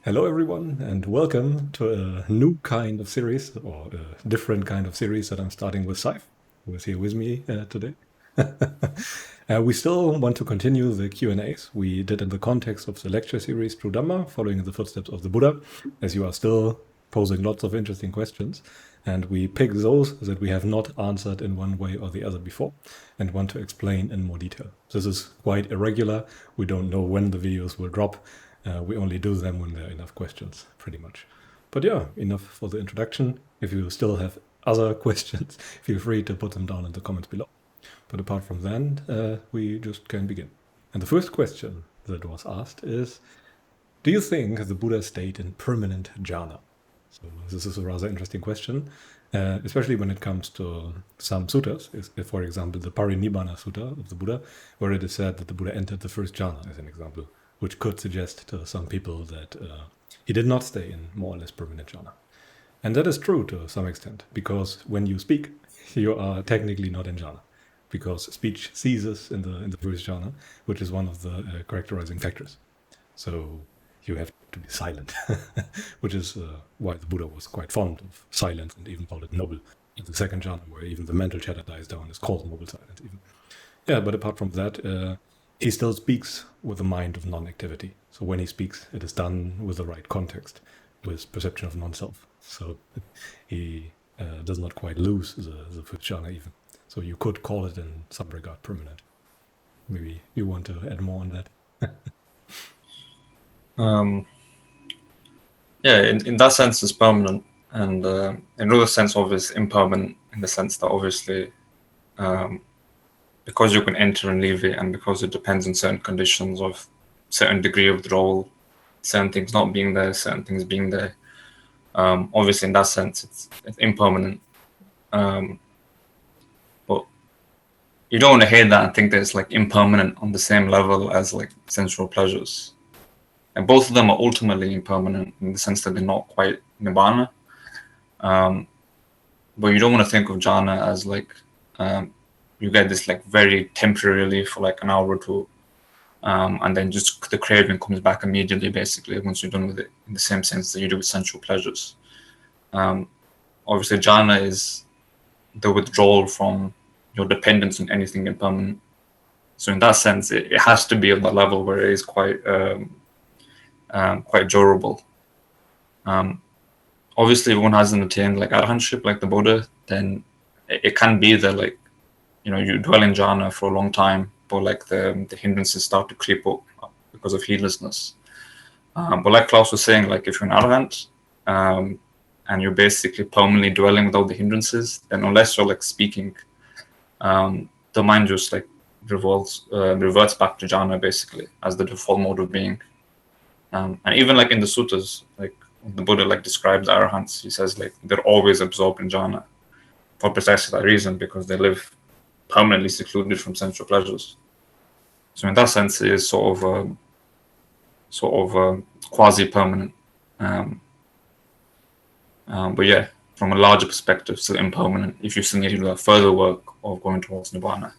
Hello, everyone, and welcome to a new kind of series, or a different kind of series that I'm starting with Saif, who is here with me today. We still want to continue the Q&As we did in the context of the lecture series through Dhamma, following in the footsteps of the Buddha, as you are still posing lots of interesting questions. And we pick those that we have not answered in one way or the other before and want to explain in more detail. This is quite irregular. We don't know when the videos will drop. We only do them when there are enough questions, pretty much. But yeah, enough for the introduction. If you still have other questions, feel free to put them down in the comments below. But apart from that, we just can begin. And the first question that was asked is, do you think the Buddha stayed in permanent jhana? So this is a rather interesting question, especially when it comes to some suttas. For example, the Parinibbana Sutta of the Buddha, where it is said that the Buddha entered the first jhana, as an example, which could suggest to some people that he did not stay in more or less permanent jhana. And that is true to some extent, because when you speak, you are technically not in jhana, because speech ceases in the first jhana, which is one of the characterizing factors. So you have to be silent, which is why the Buddha was quite fond of silence and even called it noble. In the second jhana, where even the mental chatter dies down, is called noble silence even. Yeah, but apart from that, he still speaks with a mind of non-activity. So when he speaks, it is done with the right context, with perception of non-self. So he does not quite lose the first jhana even. So you could call it in some regard permanent. Maybe you want to add more on that? Yeah, in that sense, it's permanent, and in another sense of it's impermanent, in the sense that obviously, because you can enter and leave it, and because it depends on certain conditions of certain degree of withdrawal, certain things not being there, certain things being there. Obviously, in that sense, it's impermanent. But you don't want to hear that and think that it's like impermanent on the same level as like sensual pleasures. And both of them are ultimately impermanent in the sense that they're not quite nibbana. But you don't want to think of jhana as like you get this like very temporary relief for like an hour or two, and then just the craving comes back immediately, basically, once you're done with it, in the same sense that you do with sensual pleasures. Obviously, jhana is the withdrawal from your dependence on anything impermanent. So in that sense, it has to be at that level where it is quite durable. Obviously, if one hasn't attained like arahantship, like the Buddha, then it can be that like, you know, you dwell in jhana for a long time, but like the hindrances start to creep up because of heedlessness. But like Klaus was saying, like if you're an arahant and you're basically permanently dwelling without the hindrances, then unless you're like speaking, the mind just like reverts back to jhana basically as the default mode of being. And even like in the suttas, like the Buddha like describes arahants, he says like they're always absorbed in jhana for precisely that reason, because they live permanently secluded from sensual pleasures. So in that sense, it is sort of quasi-permanent. But yeah, from a larger perspective, still impermanent if you still need to do that further work of going towards nibbana.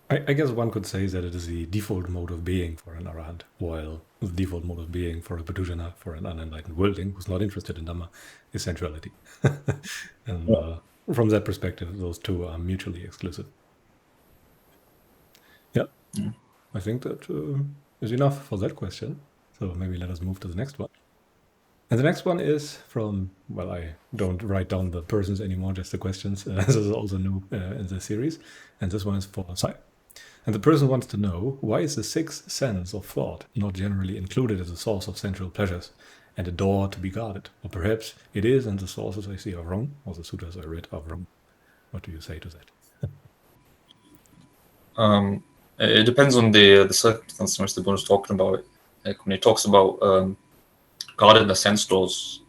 I guess one could say that it is the default mode of being for an arahant, while the default mode of being for a Buddhajana, for an unenlightened worldling who's not interested in Dhamma, is sensuality. And from that perspective, those two are mutually exclusive. Yeah, I think that is enough for that question. So maybe let us move to the next one. And the next one is from, well, I don't write down the persons anymore, just the questions. This is also new in the series. And this one is for Sai. And the person wants to know, why is the sixth sense of thought not generally included as a source of sensual pleasures and a door to be guarded? Or perhaps it is, and the sources I see are wrong, or the sutras I read are wrong. What do you say to that? It depends on the circumstance in which the Buddha is talking about it. Like when he talks about guarding the sense doors,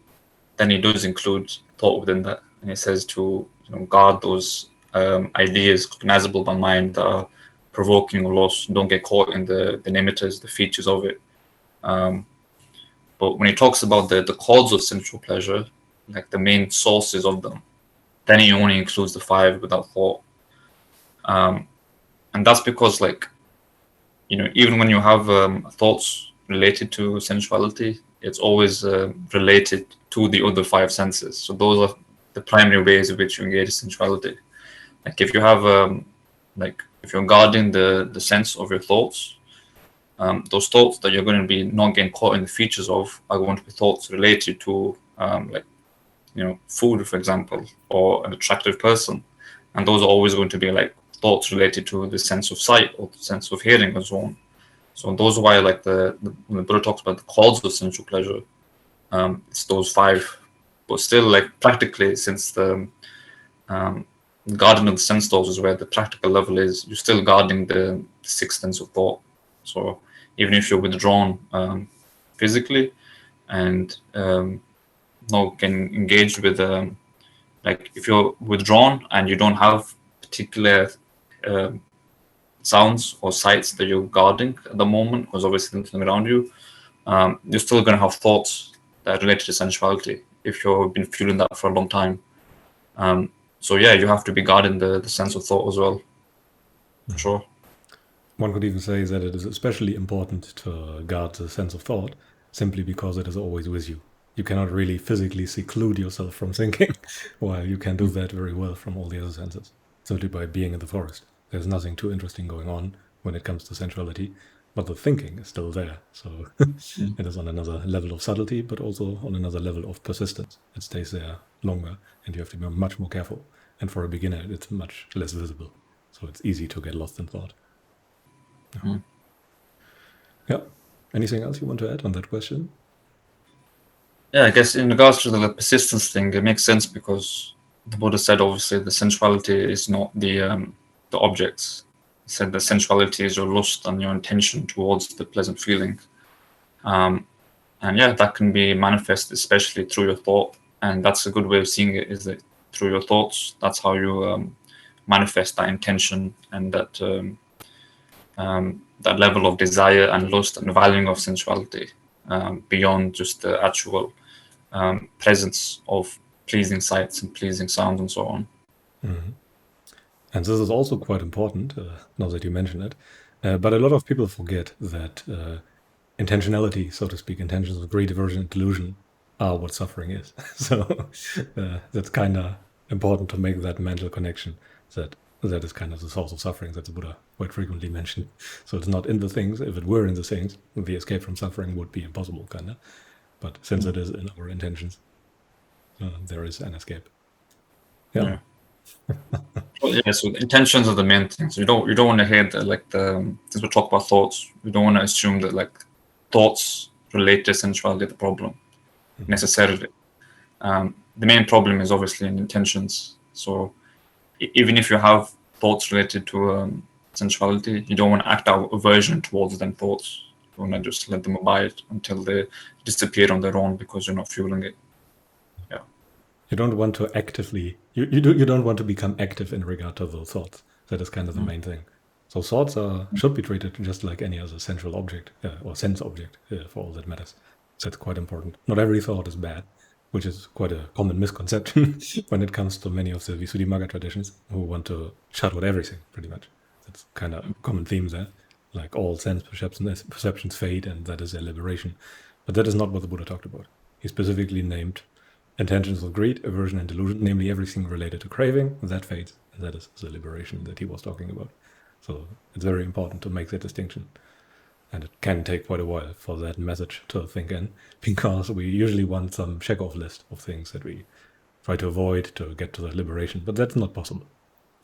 then he does include thought within that, and he says to guard those ideas cognizable by mind that are provoking or lost. Don't get caught in the nimittas, the features of it. But when he talks about the causes of sensual pleasure, like the main sources of them, then he only includes the five without thought. And that's because, like, even when you have thoughts related to sensuality. It's always related to the other five senses. So those are the primary ways in which you engage sensuality. Like if you have if you're guarding the sense of your thoughts, those thoughts that you're going to be not getting caught in the features of are going to be thoughts related to food, for example, or an attractive person, and those are always going to be like thoughts related to the sense of sight or the sense of hearing and so on. So those are why like when the Buddha talks about the cause of sensual pleasure, it's those five. But still, like practically, since the guarding of the sense doors is where the practical level is, you're still guarding the sixth sense of thought. So even if you're withdrawn physically and not getting engaged with like if you're withdrawn and you don't have particular sounds or sights that you're guarding at the moment, because obviously nothing around you, you're still going to have thoughts that are related to sensuality if you've been feeling that for a long time. So yeah, you have to be guarding the sense of thought as well, for sure. One could even say that it is especially important to guard the sense of thought, simply because it is always with you. You cannot really physically seclude yourself from thinking, while you can do that very well from all the other senses, simply by being in the forest. There's nothing too interesting going on when it comes to sensuality, but the thinking is still there. So it is on another level of subtlety, but also on another level of persistence. It stays there longer, and you have to be much more careful. And for a beginner, it's much less visible. So it's easy to get lost in thought. Yeah. Anything else you want to add on that question? Yeah, I guess in regards to the persistence thing, it makes sense because the Buddha said obviously the sensuality is not the objects. He said the sensuality is your lust and your intention towards the pleasant feeling. And yeah, that can be manifest especially through your thought. And that's a good way of seeing it, is that through your thoughts, that's how you manifest that intention and that level of desire and lust and valuing of sensuality beyond just the actual presence of pleasing sights and pleasing sounds and so on. Mm-hmm. And this is also quite important, now that you mention it. But a lot of people forget that intentionality, so to speak, intentions of greed, aversion, and delusion are what suffering is. So that's kind of important to make that mental connection, that is kind of the source of suffering that the Buddha quite frequently mentioned. So it's not in the things. If it were in the things, the escape from suffering would be impossible, kind of. But since it is in our intentions, there is an escape. Yeah. Well, yeah, so the intentions are the main things. You don't want to hear that, like since we talk about thoughts, you don't want to assume that like thoughts relate to sensuality the problem necessarily. The main problem is obviously in intentions. So even if you have thoughts related to sensuality, you don't want to act out aversion towards them thoughts. You want to just let them abide until they disappear on their own because you're not fueling it. Yeah. You don't want to actively, you don't want to become active in regard to those thoughts. That is kind of the main thing. So thoughts should be treated just like any other sensual object, or sense object, for all that matters. So that's quite important. Not every thought is bad, which is quite a common misconception when it comes to many of the Visuddhimagga traditions, who want to shut out everything, pretty much. That's kind of a common theme there. Like all sense perceptions fade, and that is their liberation. But that is not what the Buddha talked about. He specifically named intentions of greed, aversion, and delusion, namely everything related to craving, that fades, and that is the liberation that he was talking about. So it's very important to make that distinction. And it can take quite a while for that message to sink in, because we usually want some check-off list of things that we try to avoid to get to the liberation, but that's not possible.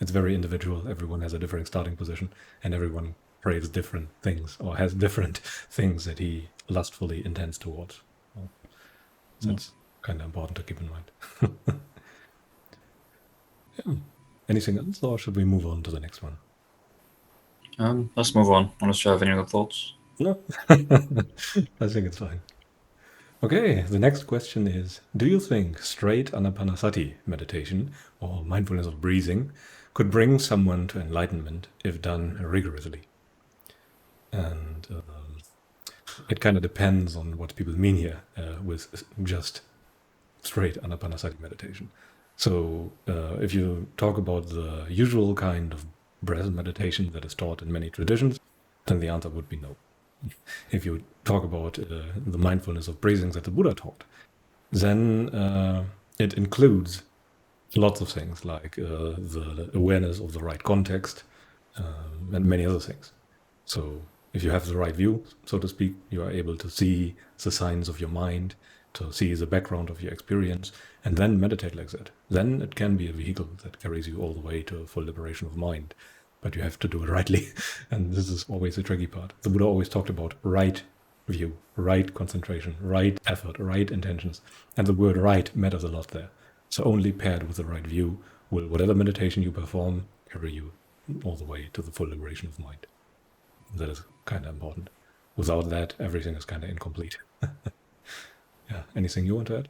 It's very individual. Everyone has a different starting position, and everyone craves different things or has different things that he lustfully intends towards. So that's kind of important to keep in mind. Yeah. Anything else, or should we move on to the next one? Let's move on, unless you have any other thoughts. No, I think it's fine. Okay, the next question is, do you think straight anapanasati meditation, or mindfulness of breathing, could bring someone to enlightenment if done rigorously? And it kind of depends on what people mean here with just straight anapanasati meditation. So if you talk about the usual kind of breath meditation that is taught in many traditions, then the answer would be no. if you talk about the mindfulness of breathing that the Buddha taught, then it includes lots of things like the awareness of the right context and many other things. So if you have the right view, so to speak, you are able to see the signs of your mind, to see the background of your experience, and then meditate like that. Then it can be a vehicle that carries you all the way to full liberation of mind. But you have to do it rightly. And this is always the tricky part. The Buddha always talked about right view, right concentration, right effort, right intentions. And the word right matters a lot there. So only paired with the right view will whatever meditation you perform carry you all the way to the full liberation of mind. That is kind of important. Without that, everything is kind of incomplete. Yeah. Anything you want to add?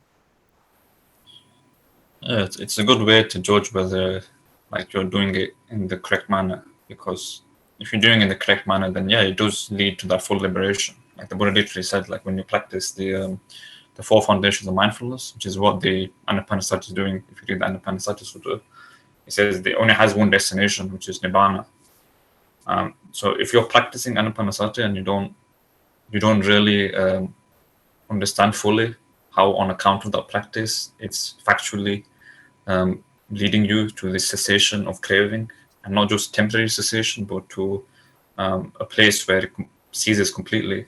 Yeah, it's a good way to judge whether like you're doing it in the correct manner, because if you're doing it in the correct manner, then yeah, it does lead to that full liberation. Like the Buddha literally said, like when you practice the four foundations of mindfulness, which is what the Anapanasati is doing. If you read the Anapanasati Sutta, it says it only has one destination, which is Nibbana. So if you're practicing Anapanasati and you don't really understand fully how, on account of that practice, it's factually leading you to the cessation of craving, and not just temporary cessation, but to a place where it ceases completely.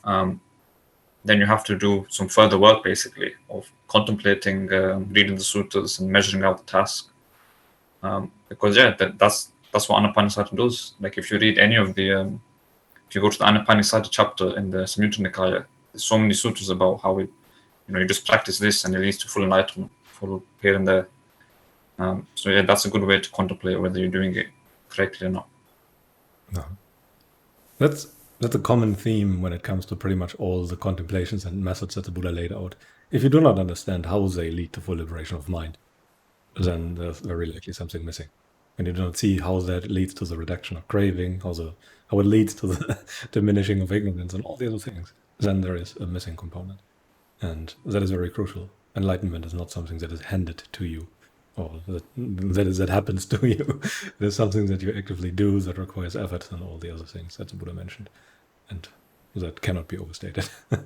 Then you have to do some further work, basically, of contemplating, reading the suttas, and measuring out the task. Because yeah, that's what Anapanasati does. Like if you read any of the, if you go to the Anapanasati chapter in the Samyutta Nikaya, there's so many sutras about how it, you just practice this and it leads to full enlightenment, full here and there. So yeah, that's a good way to contemplate whether you're doing it correctly or not. No. That's a common theme when it comes to pretty much all the contemplations and methods that the Buddha laid out. If you do not understand how they lead to full liberation of mind, then there's very likely something missing. When you do not see how that leads to the reduction of craving, how it leads to the diminishing of ignorance and all the other things, then there is a missing component. And that is very crucial. Enlightenment is not something that is handed to you, or that happens to you. It is something that you actively do, that requires effort and all the other things that the Buddha mentioned. And that cannot be overstated. It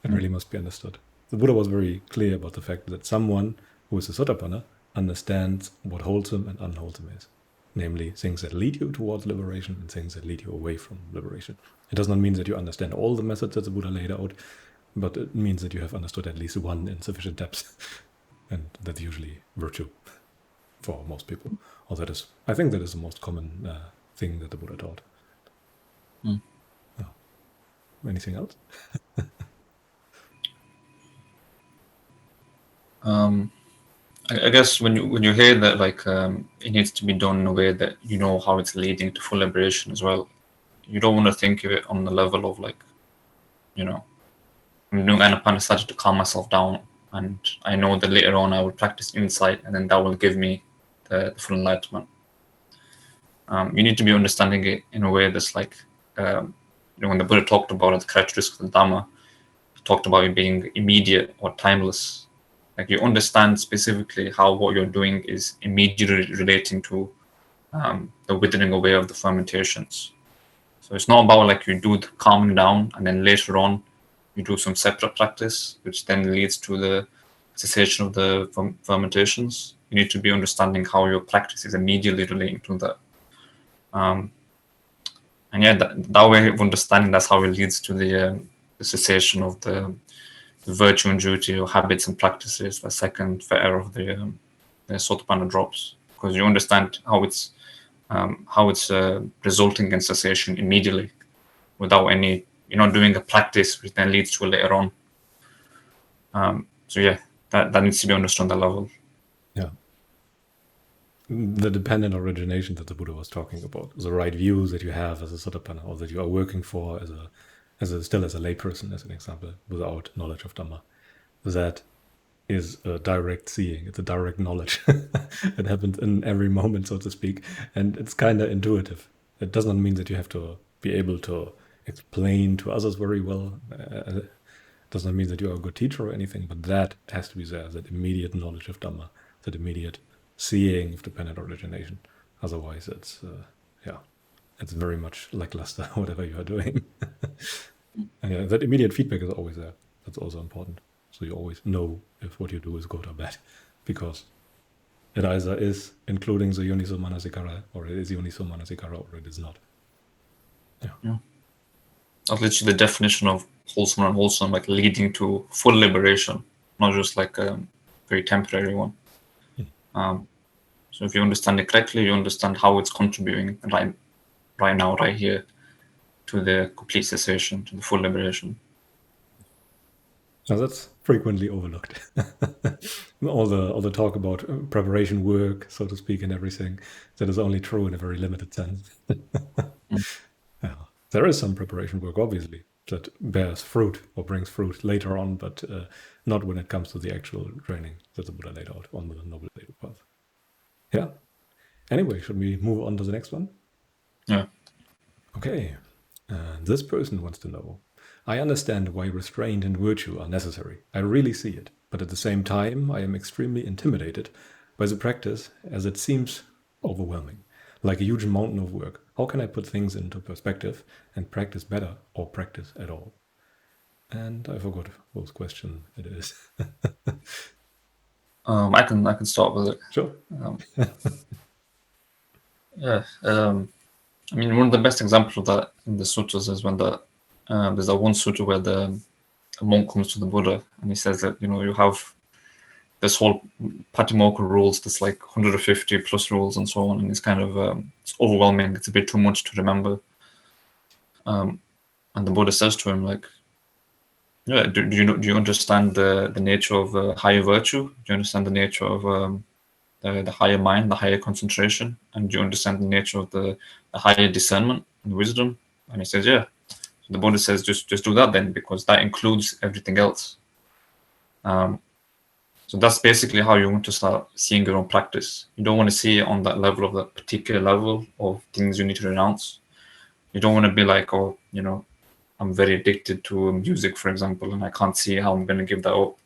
really must be understood. The Buddha was very clear about the fact that someone who is a Sotapanna understands what wholesome and unwholesome is. Namely, things that lead you towards liberation and things that lead you away from liberation. It does not mean that you understand all the methods that the Buddha laid out, but it means that you have understood at least one in sufficient depth. And that's usually virtue for most people. Or I think that is the most common thing that the Buddha taught. Mm. Oh. Anything else? I guess when you hear that, like, it needs to be done in a way that you know how it's leading to full liberation as well. You don't want to think of it on the level of, like, I'm doing Anapanasati to calm myself down, and I know that later on I will practice insight, and then that will give me the full enlightenment. You need to be understanding it in a way that's like, when the Buddha talked about the characteristics of the Dhamma, he talked about it being immediate or timeless. Like you understand specifically how what you're doing is immediately relating to the withering away of the fermentations. So it's not about like you do the calming down and then later on you do some separate practice, which then leads to the cessation of the fermentations. You need to be understanding how your practice is immediately relating to that. And yeah, that way of understanding, that's how it leads to the cessation of the virtue and duty or habits and practices, the second fetter of the Sotapanna drops, because you understand how it's resulting in cessation immediately without any, you're not doing a practice which then leads to it later on. So yeah, that needs to be understood on that level. Yeah. The dependent origination that the Buddha was talking about, the right views that you have as a Sotapanna, or that you are working for still as a layperson, as an example, without knowledge of Dhamma, that is a direct seeing. It's a direct knowledge. It happens in every moment, so to speak, and it's kind of intuitive. It does not mean that you have to be able to explain to others very well. It does not mean that you are a good teacher or anything, but that has to be there, that immediate knowledge of Dhamma, that immediate seeing of dependent origination. Otherwise, it's, it's very much lackluster, whatever you are doing. And yeah, that immediate feedback is always there. That's also important. So you always know if what you do is good or bad, because it either is including the Uniso Manasikara, or it is Uniso Manasikara, or it is not. Yeah. That's literally the definition of wholesome and unwholesome, like leading to full liberation, not just like a very temporary one. So if you understand it correctly, you understand how it's contributing right now, right here, to the complete cessation, to the full liberation. Now that's frequently overlooked. all the talk about preparation work, so to speak, and everything, that is only true in a very limited sense. Yeah. There is some preparation work, obviously, that bears fruit or brings fruit later on, but not when it comes to the actual training that the Buddha laid out on the Noble State Path. Yeah. Anyway, should we move on to the next one? Yeah. Okay. This person wants to know, I understand why restraint and virtue are necessary. I really see it. But at the same time, I am extremely intimidated by the practice as it seems overwhelming, like a huge mountain of work. How can I put things into perspective and practice better or practice at all? And I forgot whose question it is. I can start with it. Sure. Yeah. I mean, one of the best examples of that in the sutras is when there's that one sutra where a monk comes to the Buddha and he says that, you have this whole Patimokkha rules, this like 150 plus rules and so on, and it's kind of it's overwhelming. It's a bit too much to remember. And the Buddha says to him, like, yeah, do you understand the nature of higher virtue? Do you understand the nature of the higher mind, the higher concentration, and do you understand the nature of the higher discernment and wisdom? And he says, yeah. So the Buddha says, just do that then, because that includes everything else. So that's basically how you want to start seeing your own practice. You don't want to see it on that level of that particular level of things you need to renounce. You don't want to be like, oh, I'm very addicted to music, for example, and I can't see how I'm going to give that up.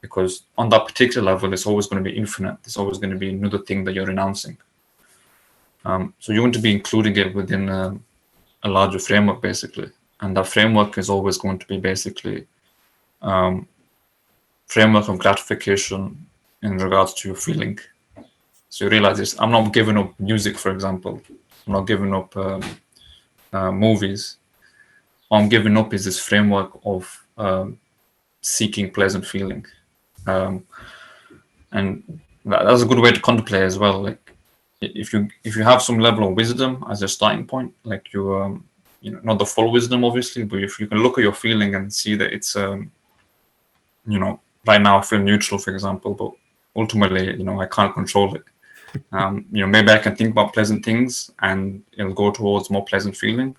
Because on that particular level, it's always going to be infinite. There's always going to be another thing that you're renouncing. So you want to be including it within a larger framework, basically. And that framework is always going to be basically framework of gratification in regards to your feeling. So you realize this, I'm not giving up music, for example. I'm not giving up movies. What I'm giving up is this framework of seeking pleasant feeling. And that's a good way to contemplate as well. Like if you have some level of wisdom as a starting point, like you not the full wisdom obviously, but if you can look at your feeling and see that it's right now I feel neutral, for example, but ultimately I can't control it. Maybe I can think about pleasant things and it'll go towards more pleasant feeling.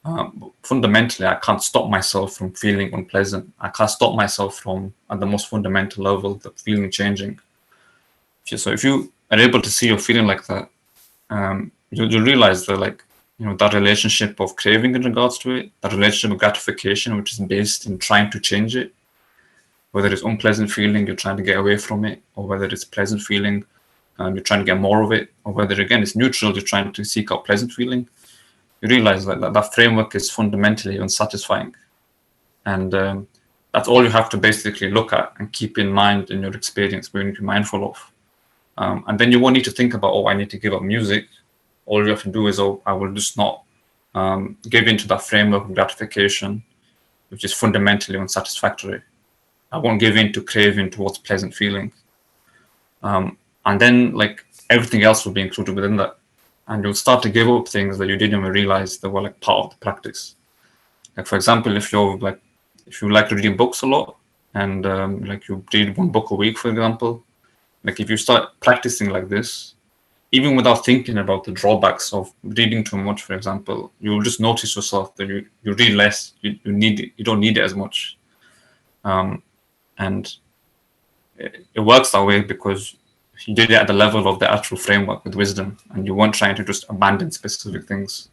But fundamentally, I can't stop myself from feeling unpleasant. I can't stop myself from, at the most fundamental level, the feeling changing. So if you are able to see your feeling like that, you'll realize that that relationship of craving in regards to it, that relationship of gratification, which is based in trying to change it, whether it's unpleasant feeling, you're trying to get away from it, or whether it's pleasant feeling, you're trying to get more of it, or whether, again, it's neutral, you're trying to seek out pleasant feeling, you realize that framework is fundamentally unsatisfying. And that's all you have to basically look at and keep in mind in your experience, we need to be mindful of. And then you won't need to think about, I need to give up music. All you have to do is, I will just not give into that framework of gratification, which is fundamentally unsatisfactory. I won't give in to craving towards pleasant feeling. And then everything else will be included within that. And you'll start to give up things that you didn't even realize that were part of the practice. Like, for example, if you like reading books a lot and you read one book a week, for example, if you start practicing like this, even without thinking about the drawbacks of reading too much, for example, you'll just notice yourself that you read less, you don't need it as much. And it works that way because you did it at the level of the actual framework with wisdom, and you weren't trying to just abandon specific things,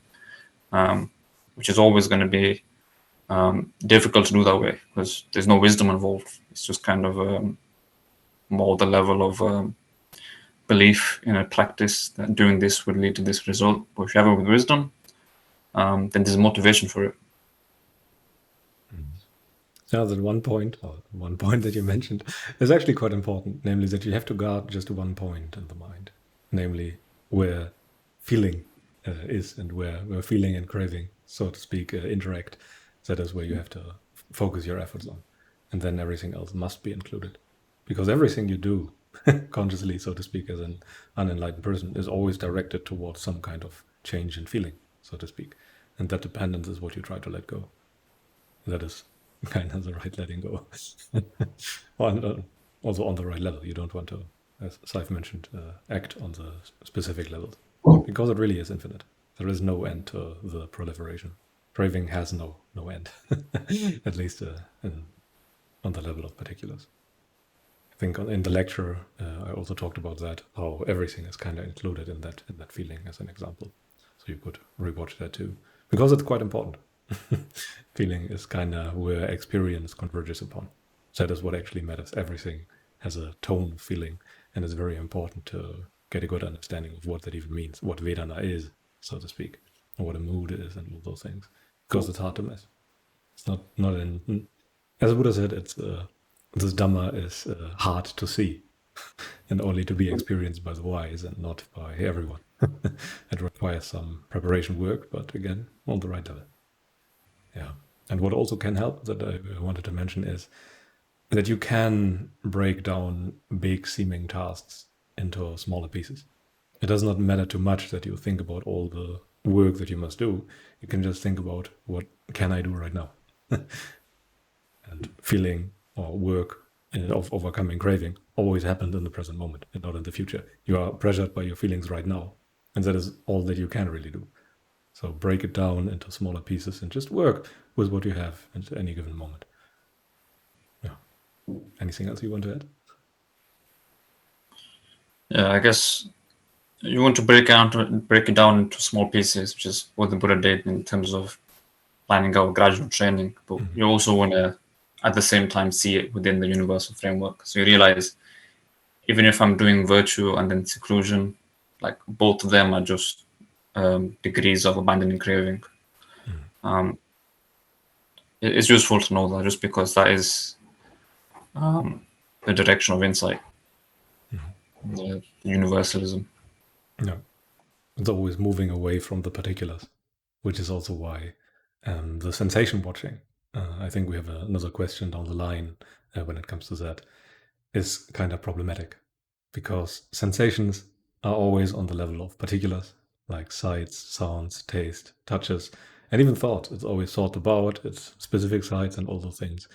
which is always going to be difficult to do that way because there's no wisdom involved. It's just kind of more the level of belief in a practice that doing this would lead to this result. But if you have it with wisdom, then there's motivation for it. Now, that one point that you mentioned is actually quite important, namely that you have to guard just one point in the mind, namely where feeling is and where feeling and craving, so to speak, interact. That is where you have to focus your efforts on. And then everything else must be included. Because everything you do consciously, so to speak, as an unenlightened person, is always directed towards some kind of change in feeling, so to speak. And that dependence is what you try to let go. That is kind of the right letting go. Also on the right level. You don't want to, as Saif mentioned, act on the specific levels. Because it really is infinite. There is no end to the proliferation. Craving has no end, at least on the level of particulars. I think in the lecture I also talked about that, how everything is kind of included in that feeling as an example. So you could rewatch that too, because it's quite important. Feeling is kind of where experience converges upon. That is what actually matters. Everything has a tone of feeling, and it's very important to get a good understanding of what that even means, what Vedana is, so to speak, or what a mood is, and all those things. Because it's hard to miss. It's not in, as the Buddha said, it's this Dhamma is hard to see, and only to be experienced by the wise and not by everyone. It requires some preparation work, but again, on the right level. Yeah. And what also can help that I wanted to mention is that you can break down big seeming tasks into smaller pieces. It does not matter too much that you think about all the work that you must do. You can just think about what can I do right now? And feeling or work of overcoming craving always happened in the present moment and not in the future. You are pressured by your feelings right now. And that is all that you can really do. So break it down into smaller pieces and just work with what you have at any given moment. Yeah. Anything else you want to add? Yeah, I guess you want to break it down into small pieces, which is what the Buddha did in terms of planning out gradual training. But you also want to, at the same time, see it within the universal framework. So you realize, even if I'm doing virtue and then seclusion, like both of them are just degrees of abandoning craving. It's useful to know that, just because that is the direction of insight, the universalism. Yeah. It's always moving away from the particulars, which is also why the sensation watching, I think we have another question down the line when it comes to that, is kind of problematic. Because sensations are always on the level of particulars, like sights, sounds, taste, touches, and even thought. It's always thought about, it's specific sights and all those things.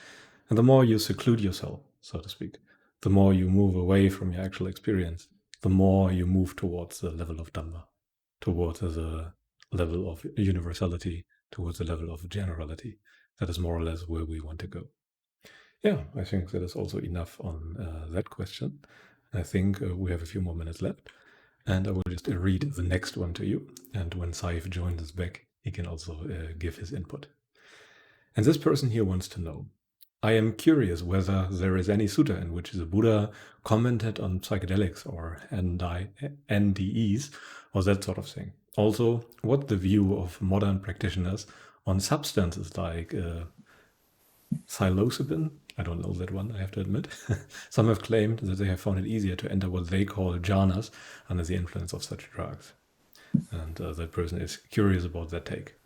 And the more you seclude yourself, so to speak, the more you move away from your actual experience, the more you move towards the level of Dhamma, towards the level of universality, towards the level of generality. That is more or less where we want to go. Yeah, I think that is also enough on that question. I think we have a few more minutes left, and I will just read the next one to you. And when Saif joins us back, he can also give his input. And this person here wants to know, I am curious whether there is any sutta in which the Buddha commented on psychedelics or NDEs or that sort of thing. Also, what the view of modern practitioners on substances like psilocybin. I don't know that one, I have to admit. Some have claimed that they have found it easier to enter what they call jhanas under the influence of such drugs. And that person is curious about that take.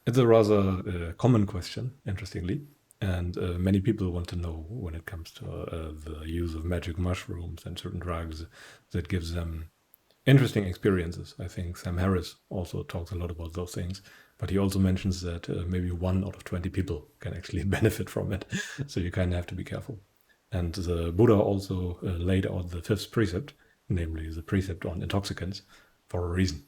It's a rather common question, interestingly, and many people want to know when it comes to the use of magic mushrooms and certain drugs that gives them interesting experiences. I think Sam Harris also talks a lot about those things, but he also mentions that maybe 1 out of 20 people can actually benefit from it. So you kind of have to be careful. And the Buddha also laid out the 5th precept, namely the precept on intoxicants, for a reason.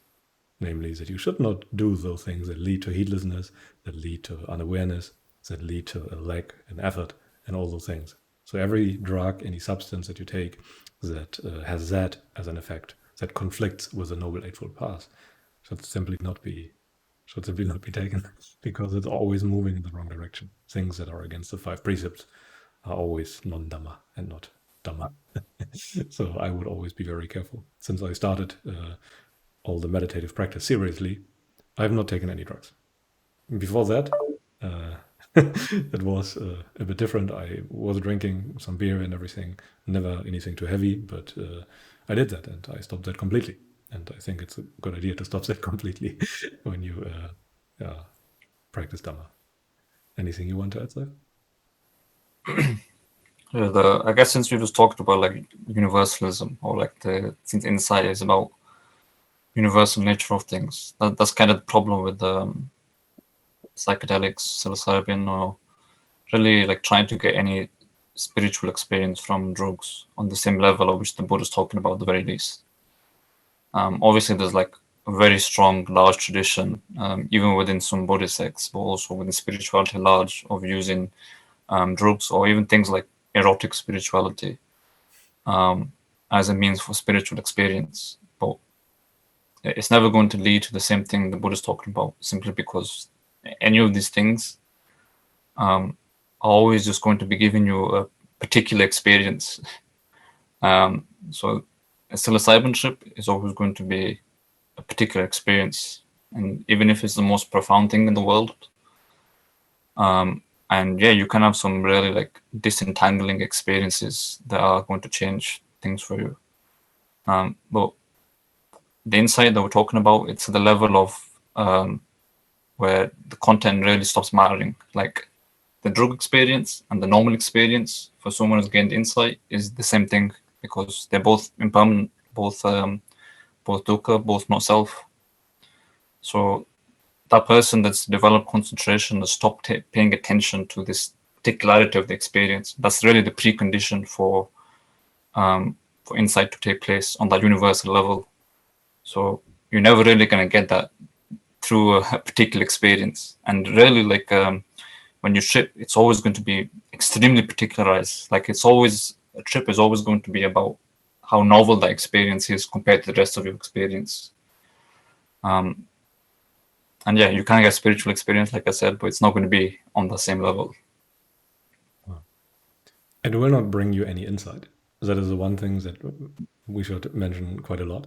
Namely that you should not do those things that lead to heedlessness, that lead to unawareness, that lead to a lack in effort, and all those things. So every drug, any substance that you take that has that as an effect, that conflicts with the Noble Eightfold Path, should simply not be taken, because it's always moving in the wrong direction. Things that are against the 5 precepts are always non-Dhamma and not Dhamma. So I would always be very careful. Since I started all the meditative practice seriously, I have not taken any drugs. Before that, it was a bit different. I was drinking some beer and everything, never anything too heavy, but I did that and I stopped that completely. And I think it's a good idea to stop that completely when you practice Dhamma. Anything you want to add, Saif? Yeah, I guess since we just talked about like universalism, or like since insight is about universal nature of things, that's kind of the problem with psychedelics, psilocybin, or really like trying to get any spiritual experience from drugs on the same level of which the Buddha is talking about, at the very least. Obviously, there's like a very strong, large tradition, even within some Buddhist sects, but also within spirituality large, of using drugs or even things like erotic spirituality as a means for spiritual experience. But it's never going to lead to the same thing the Buddha is talking about, simply because any of these things are always just going to be giving you a particular experience. So a psilocybin trip is always going to be a particular experience, and even if it's the most profound thing in the world, and yeah, you can have some really like disentangling experiences that are going to change things for you. But the insight that we're talking about, it's the level of where the content really stops mattering. Like the drug experience and the normal experience for someone who's gained insight is the same thing, because they're both impermanent, both dukkha, both not self. So that person that's developed concentration has stopped paying attention to this particularity of the experience. That's really the precondition for insight to take place on that universal level. So you're never really going to get that through a particular experience. And really, like when you trip, it's always going to be extremely particularized. Like a trip is always going to be about how novel that experience is compared to the rest of your experience. And yeah, you can get spiritual experience, like I said, but it's not going to be on the same level. It will not bring you any insight. That is the one thing that we should mention quite a lot.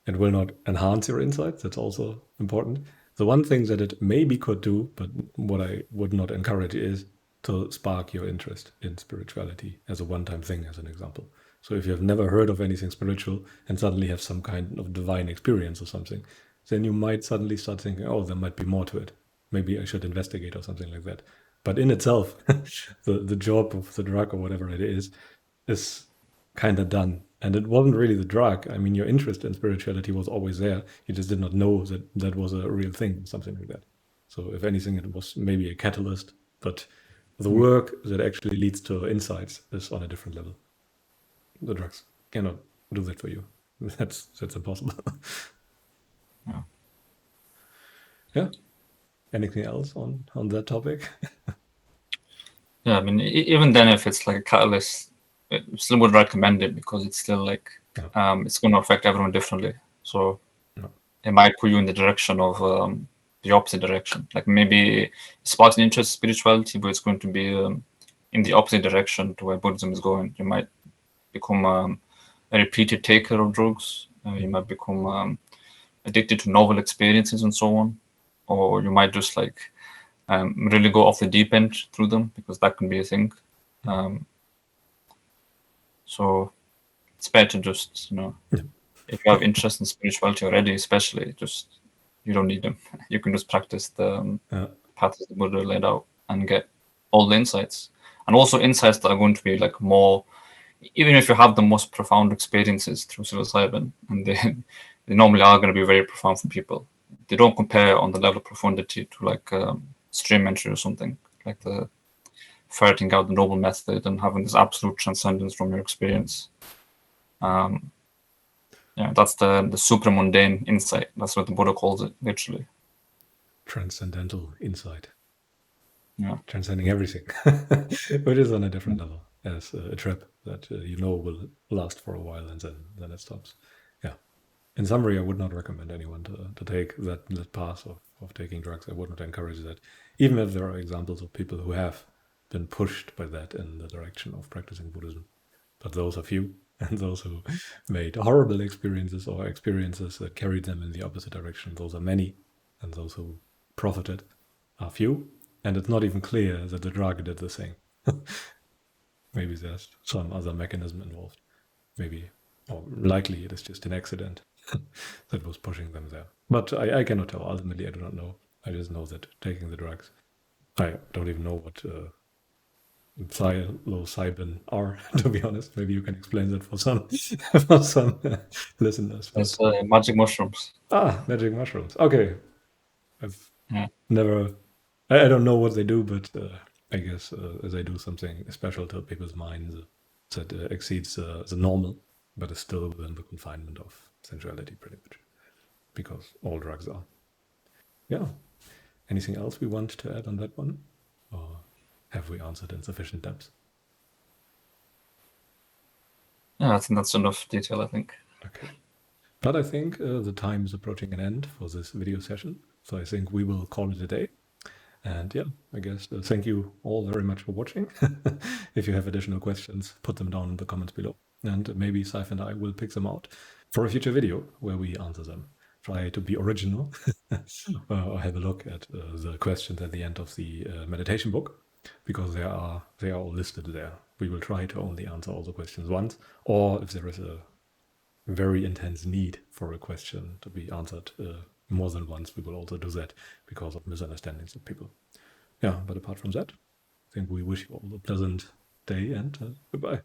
It will not enhance your insights. That's also important. The one thing that it maybe could do, but what I would not encourage, is to spark your interest in spirituality as a one-time thing, as an example. So if you have never heard of anything spiritual and suddenly have some kind of divine experience or something, then you might suddenly start thinking, oh, there might be more to it. Maybe I should investigate or something like that. But in itself, the job of the drug or whatever it is kind of done. And it wasn't really the drug. I mean, your interest in spirituality was always there. You just did not know that that was a real thing, something like that. So if anything, it was maybe a catalyst, but the work that actually leads to insights is on a different level. The drugs cannot do that for you. That's impossible. Yeah. Yeah. Anything else on that topic? Yeah, I mean, even then, if it's like a catalyst, I still would recommend it, because it's still like it's going to affect everyone differently. So it might put you in the direction of the opposite direction. Like maybe it sparks an interest in spirituality, but it's going to be in the opposite direction to where Buddhism is going. You might become a repeated taker of drugs. You might become addicted to novel experiences and so on, or you might just like really go off the deep end through them, because that can be a thing. So it's better just, if you have interest in spirituality already, especially, just you don't need them. You can just practice the paths the Buddha laid out and get all the insights. And also insights that are going to be like more, even if you have the most profound experiences through psilocybin, and they normally are going to be very profound for people. They don't compare on the level of profundity to like stream entry or something, like the ferreting out the noble method and having this absolute transcendence from your experience. Yeah, that's the supramundane insight. That's what the Buddha calls it, literally. Transcendental insight. Yeah. Transcending everything, which is on a different level, as a trip that will last for a while and then it stops. Yeah. In summary, I would not recommend anyone to take that path of taking drugs. I would not encourage that, even if there are examples of people who have been pushed by that in the direction of practicing Buddhism. but those are few. And those who made horrible experiences or experiences that carried them in the opposite direction, those are many. And those who profited are few. And it's not even clear that the drug did the same. Maybe there's some other mechanism involved. Maybe, or likely it is just an accident that was pushing them there. But I cannot tell. Ultimately, I do not know. I just know that taking the drugs, I don't even know what psilocybin are, to be honest. Maybe you can explain that for some for some listeners. It's magic mushrooms. Magic mushrooms. Okay, I've Yeah. never. I don't know what they do, but I guess they do something special to people's minds that exceeds the normal, but is still within the confinement of sensuality, pretty much, because all drugs are. Yeah. Anything else we want to add on that one, or have we answered in sufficient depth? Yeah, I think that's enough detail, I think. Okay. But I think the time is approaching an end for this video session, so I think we will call it a day. And yeah, I guess thank you all very much for watching. If you have additional questions, put them down in the comments below. And maybe Saif and I will pick them out for a future video where we answer them. Try to be original or have a look at the questions at the end of the meditation book, because they are all listed there. We will try to only answer all the questions once, or if there is a very intense need for a question to be answered more than once, we will also do that because of misunderstandings of people. Yeah, but apart from that, I think we wish you all a pleasant day and goodbye.